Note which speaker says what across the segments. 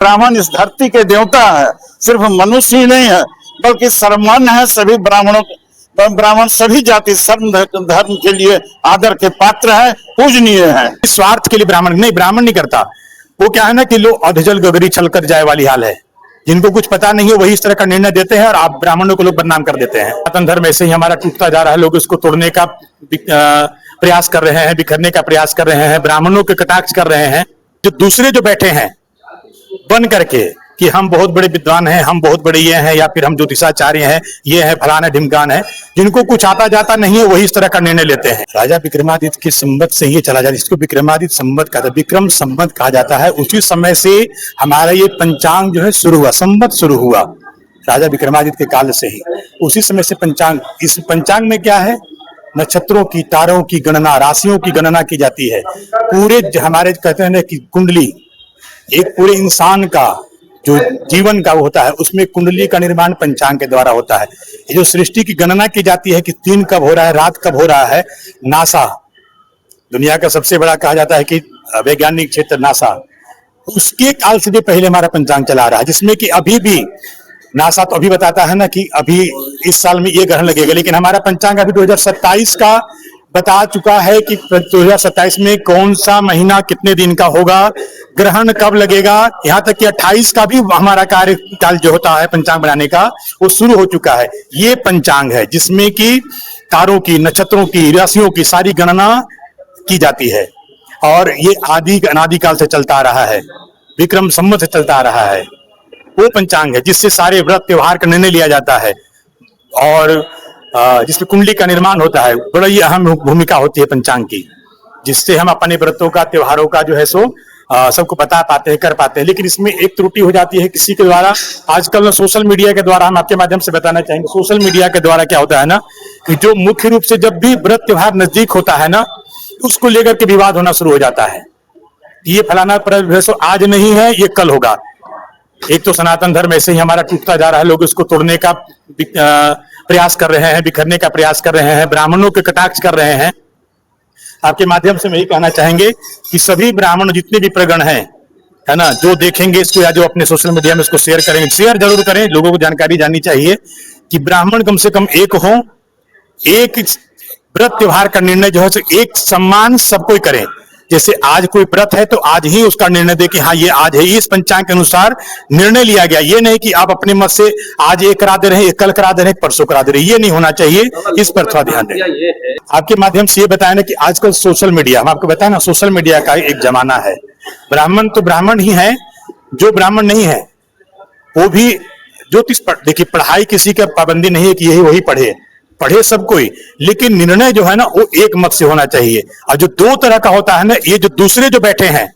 Speaker 1: ब्राह्मण इस धरती के देवता है, सिर्फ मनुष्य ही नहीं है बल्कि सर्वमान्य है। सभी ब्राह्मण सभी जाति धर्म के लिए आदर के पात्र है, पूजनीय है।
Speaker 2: स्वार्थ के लिए ब्राह्मण नहीं करता। वो क्या है ना कि लोग अधजल गगरी छल कर जाए वाली हाल है। जिनको कुछ पता नहीं है वही इस तरह का निर्णय देते हैं और आप ब्राह्मणों को लोग बदनाम कर देते हैं। सनातन धर्म ऐसे ही हमारा टूटता जा रहा है, लोग इसको तोड़ने का प्रयास कर रहे हैं, बिखरने का प्रयास कर रहे हैं, ब्राह्मणों के कटाक्ष कर रहे हैं। जो दूसरे जो बैठे हैं बन करके कि हम बहुत बड़े विद्वान हैं, हम बहुत बड़े ये हैं, या फिर हम ज्योतिषाचार्य हैं, ये है फलाना ढिमकान है, जिनको कुछ आता जाता नहीं है वही इस तरह का निर्णय लेते हैं। राजा विक्रमादित्य के संवत से ये चला जाता है, इसको विक्रमादित्य संवत कहा जाता है, विक्रम संवत कहा जाता है। उसी समय से हमारा ये पंचांग जो है शुरू हुआ, संवत शुरू हुआ राजा विक्रमादित्य के काल से ही। उसी समय से पंचांग, इस पंचांग में क्या है, नक्षत्रों की, तारों की गणना, राशियों की गणना की जाती है। पूरे हमारे कहते हैं ना कि कुंडली, एक पूरे इंसान का जो जीवन का होता है उसमें कुंडली का निर्माण पंचांग के द्वारा होता है। ये जो सृष्टि की गणना की जाती है कि दिन कब हो रहा है, रात कब हो रहा है, नासा दुनिया का सबसे बड़ा कहा जाता है कि वैज्ञानिक क्षेत्र नासा, उसके काल से भी पहले हमारा पंचांग चला रहा है, जिसमें कि अभी भी नासा तो अभी बताता है ना कि अभी इस साल में ये ग्रहण लगेगा, लेकिन हमारा पंचांग अभी 2027 का बता चुका है कि 2027 में कौन सा महीना कितने दिन का होगा, ग्रहण कब लगेगा, यहाँ तक कि 28 का भी हमारा कार्यकाल जो होता है पंचांग बनाने का वो शुरू हो चुका है। ये पंचांग है जिसमें कि तारों की, नक्षत्रों की, राशियों की सारी गणना की जाती है और ये अनादिकाल से चलता आ रहा है, विक्रम संवत से चलता आ रहा है। वो पंचांग है जिससे सारे व्रत त्योहार का निर्णय लिया जाता है और जिसमें कुंडली का निर्माण होता है। बड़ी अहम भूमिका होती है पंचांग की, जिससे हम अपने व्रतों का, त्योहारों का जो है सो सबको बता पाते हैं, कर पाते हैं। लेकिन इसमें एक त्रुटि हो जाती है किसी के द्वारा, आजकल सोशल मीडिया के द्वारा। हम आपके माध्यम से बताना चाहेंगे, सोशल मीडिया के द्वारा क्या होता है ना कि जो मुख्य रूप से जब भी व्रत त्योहार नजदीक होता है ना, उसको लेकर के विवाद होना शुरू हो जाता है। ये फलाना पर्व आज नहीं है, ये कल होगा। एक तो सनातन धर्म ऐसे ही हमारा टूटता जा रहा है, लोग इसको तोड़ने का प्रयास कर रहे हैं, बिखरने का प्रयास कर रहे हैं, ब्राह्मणों के कटाक्ष कर रहे हैं। आपके माध्यम से मैं यही कहना चाहेंगे कि सभी ब्राह्मण जितने भी प्रगण हैं, है ना, जो देखेंगे इसको या जो अपने सोशल मीडिया में इसको शेयर करेंगे, शेयर जरूर करें, लोगों को जानकारी जाननी चाहिए कि ब्राह्मण कम से कम एक हो, एक व्रत त्योहार का निर्णय जो है एक सम्मान सबको करें। जैसे आज कोई व्रत है तो आज ही उसका निर्णय दे कि हाँ ये आज है, इस पंचांग के अनुसार निर्णय लिया गया। ये नहीं कि आप अपने मत से आज ये करा दे रहे हैं, कल करा दे रहे हैं, परसों करा दे रहे हैं, ये नहीं होना चाहिए। इस पर थोड़ा ध्यान दें। आपके माध्यम से ये बताया ना कि आजकल सोशल मीडिया, हम आपको बताया ना, सोशल मीडिया का एक जमाना है। ब्राह्मण तो ब्राह्मण ही है, जो ब्राह्मण नहीं है वो भी ज्योतिष देखिए, पढ़ाई किसी का पाबंदी नहीं है कि यही वही पढ़े सब कोई, लेकिन निर्णय जो है ना वो एक मत से होना चाहिए। और जो दो तरह का होता है ना, ये जो दूसरे जो बैठे हैं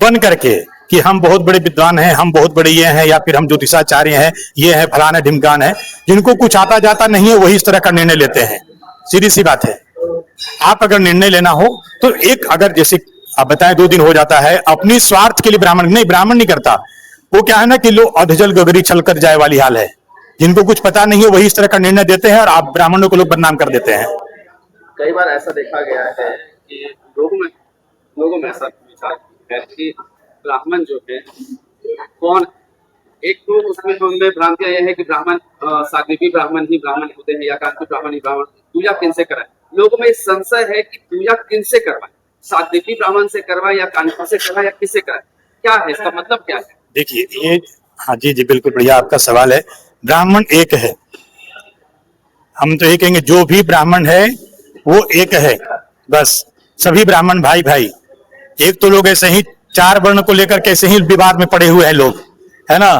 Speaker 2: बन करके कि हम बहुत बड़े विद्वान हैं, हम बहुत बड़े ये हैं, या फिर हम ज्योतिषाचार्य हैं, ये है फलाना ढिमकान है, जिनको कुछ आता जाता नहीं है वही इस तरह का निर्णय लेते हैं। सीधी सी बात है। आप अगर निर्णय लेना हो तो एक, अगर जैसे आप बताएं 2 दिन हो जाता है, अपनी स्वार्थ के लिए ब्राह्मण नहीं करता। वो क्या है ना कि लोग अधजल गगरी छल कर जाए वाली हाल है। जिनको कुछ पता नहीं है वही इस तरह का निर्णय देते हैं और आप ब्राह्मणों को लोग बदनाम कर देते हैं।
Speaker 3: कई बार ऐसा देखा गया है कि लोगों में ऐसा विचार है कि ब्राह्मण जो है कौन, एक तो उसमें तो उनमें भ्रांतियां यह है कि ब्राह्मण साग्निपी ब्राह्मण ही ब्राह्मण होते हैं या कांति ब्राह्मण ही ब्राह्मण, पूजा किनसे कराए। लोगों में संशय है कि पूजा किनसे करवाए, साग्निपी ब्राह्मण से करवाए या कांति से करवाए या किससे कराए, क्या है इसका मतलब क्या है?
Speaker 2: देखिए ये, हाँ जी बिल्कुल बढ़िया आपका सवाल है। ब्राह्मण एक है, हम तो ये कहेंगे जो भी ब्राह्मण है वो एक है, बस सभी ब्राह्मण भाई भाई। एक तो लोग ऐसे ही 4 वर्ण को लेकर कैसे ही विवाद में पड़े हुए हैं लोग, है ना।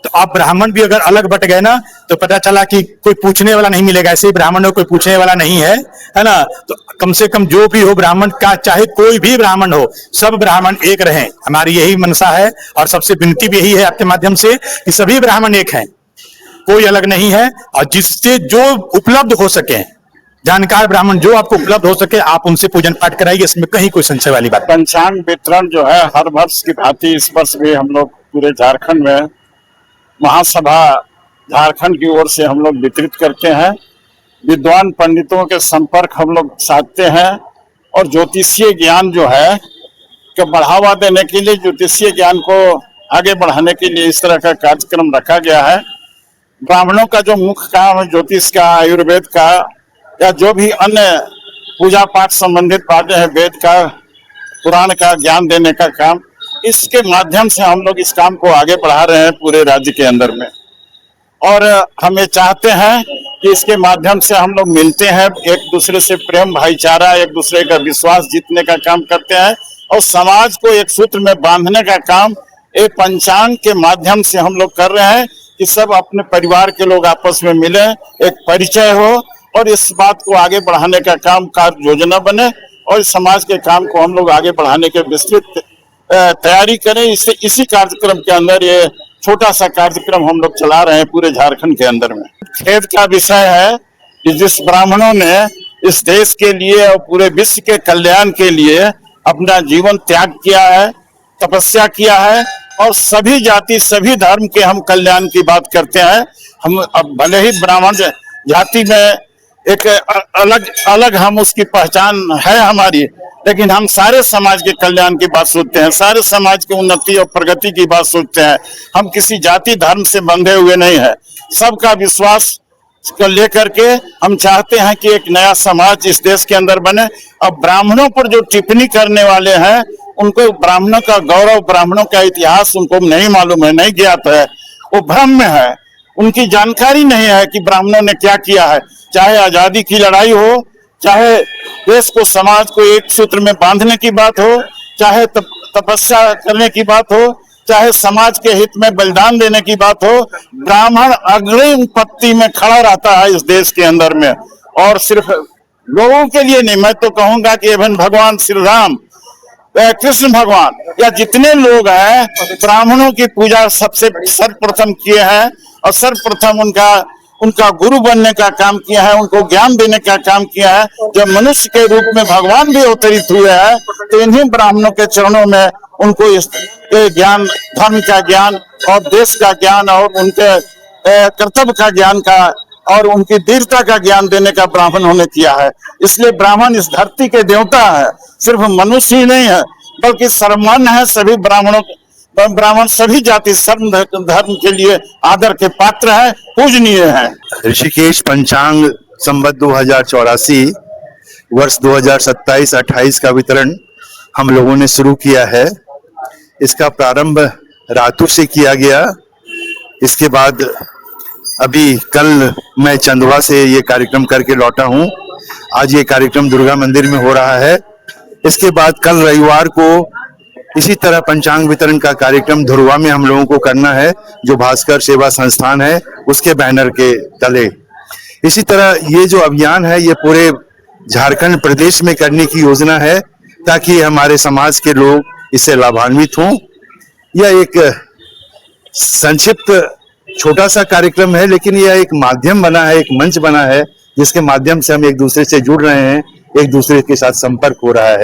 Speaker 2: तो आप ब्राह्मण भी अगर अलग बट गए ना तो पता चला कि कोई पूछने वाला नहीं मिलेगा। ऐसे ही ब्राह्मण कोई पूछने वाला नहीं है ना। तो कम से कम जो भी हो ब्राह्मण का, चाहे कोई भी ब्राह्मण हो, सब ब्राह्मण एक रहें, हमारी यही मनसा है। और सबसे विनती भी यही है आपके माध्यम से कि सभी ब्राह्मण एक हैं, कोई अलग नहीं है। और जिससे जो उपलब्ध हो सके, जानकार ब्राह्मण जो आपको उपलब्ध हो सके, आप उनसे पूजन पाठ कराइए, इसमें कहीं कोई संशय वाली बात।
Speaker 1: पंचांग वितरण जो है हर वर्ष की भांति इस वर्ष भी हम लोग पूरे झारखंड में महासभा झारखंड की ओर से हम लोग वितरित करते हैं। विद्वान पंडितों के संपर्क हम लोग साधते हैं और ज्योतिषीय ज्ञान जो है को बढ़ावा देने के लिए ज्योतिषीय ज्ञान को आगे बढ़ाने के लिए इस तरह का कार्यक्रम रखा गया है। ब्राह्मणों का जो मुख्य काम है, ज्योतिष का, आयुर्वेद का या जो भी अन्य पूजा पाठ संबंधित बातें हैं, वेद का, पुराण का ज्ञान देने का काम, इसके माध्यम से हम लोग इस काम को आगे बढ़ा रहे हैं पूरे राज्य के अंदर में। और हम ये चाहते हैं कि इसके माध्यम से हम लोग मिलते हैं, एक दूसरे से प्रेम भाईचारा, एक दूसरे का विश्वास जीतने का काम करते हैं और समाज को एक सूत्र में बांधने का काम एक पंचांग के माध्यम से हम लोग कर रहे हैं कि सब अपने परिवार के लोग आपस में मिले, एक परिचय हो और इस बात को आगे बढ़ाने का काम कार्य योजना बने और समाज के काम को हम लोग आगे बढ़ाने के विस्तृत तैयारी करें। इसी कार्यक्रम के अंदर ये छोटा सा कार्यक्रम हम लोग चला रहे हैं पूरे झारखंड के अंदर में। खेद का विषय है कि जिस ब्राह्मणों ने इस देश के लिए और पूरे विश्व के कल्याण के लिए अपना जीवन त्याग किया है, तपस्या किया है और सभी जाति सभी धर्म के हम कल्याण की बात करते हैं। हम अब भले ही ब्राह्मण जाति में एक अलग हम उसकी पहचान है हमारी, लेकिन हम सारे समाज के कल्याण की बात सोचते हैं, सारे समाज की उन्नति और प्रगति की बात सोचते हैं। हम किसी जाति धर्म से बंधे हुए नहीं है। सबका विश्वास को लेकर के हम चाहते हैं कि एक नया समाज इस देश के अंदर बने। अब ब्राह्मणों पर जो टिप्पणी करने वाले हैं उनको ब्राह्मणों का गौरव, ब्राह्मणों का इतिहास उनको नहीं मालूम है, नहीं ज्ञात है, वो भ्रम में है, उनकी जानकारी नहीं है कि ब्राह्मणों ने क्या किया है। चाहे आजादी की लड़ाई हो, चाहे देश को समाज को एक सूत्र में बांधने की बात हो, चाहे तपस्या करने की बात हो, चाहे समाज के हित में बलिदान देने की बात हो, ब्राह्मण अग्रिम पंक्ति में खड़ा रहता है इस देश के अंदर में। और सिर्फ लोगों के लिए नहीं, मैं तो कहूंगा कि इवन भगवान श्री राम, कृष्ण भगवान या जितने लोग हैं ब्राह्मणों की पूजा सबसे सर्वप्रथम किए हैं और सर्वप्रथम उनका गुरु बनने का काम किया है, उनको ज्ञान देने का काम किया है। जब मनुष्य के रूप में भगवान भी अवतरित हुए हैं तो इन्हीं ब्राह्मणों के चरणों में उनको इस ज्ञान, धर्म का ज्ञान और देश का ज्ञान और उनके कर्तव्य का ज्ञान का और उनकी वीरता का ज्ञान देने का ब्राह्मणों ने किया है। इसलिए ब्राह्मण इस धरती के देवता है, सिर्फ मनुष्य ही नहीं है बल्कि सर्वमान्य है। सभी ब्राह्मण सभी जाति सर्व धर्म के लिए आदर के पात्र है, पूजनीय है।
Speaker 4: ऋषिकेश पंचांग संवत 2084 वर्ष 2027-28 का वितरण हम लोगों ने शुरू किया है। इसका प्रारंभ रातू से किया गया। इसके बाद अभी कल मैं चंदवा से ये कार्यक्रम करके लौटा हूँ। आज ये कार्यक्रम दुर्गा मंदिर में हो रहा है। इसके बाद कल रविवार को इसी तरह पंचांग वितरण का कार्यक्रम धुरवा में हम लोगों को करना है, जो भास्कर सेवा संस्थान है उसके बैनर के तले। इसी तरह ये जो अभियान है ये पूरे झारखंड प्रदेश में करने की योजना है ताकि हमारे समाज के लोग इससे लाभान्वित हों। यह एक संक्षिप्त छोटा सा कार्यक्रम है, लेकिन यह एक माध्यम बना है, एक मंच बना है जिसके माध्यम से हम एक दूसरे से जुड़ रहे हैं, एक दूसरे के साथ संपर्क हो रहा है।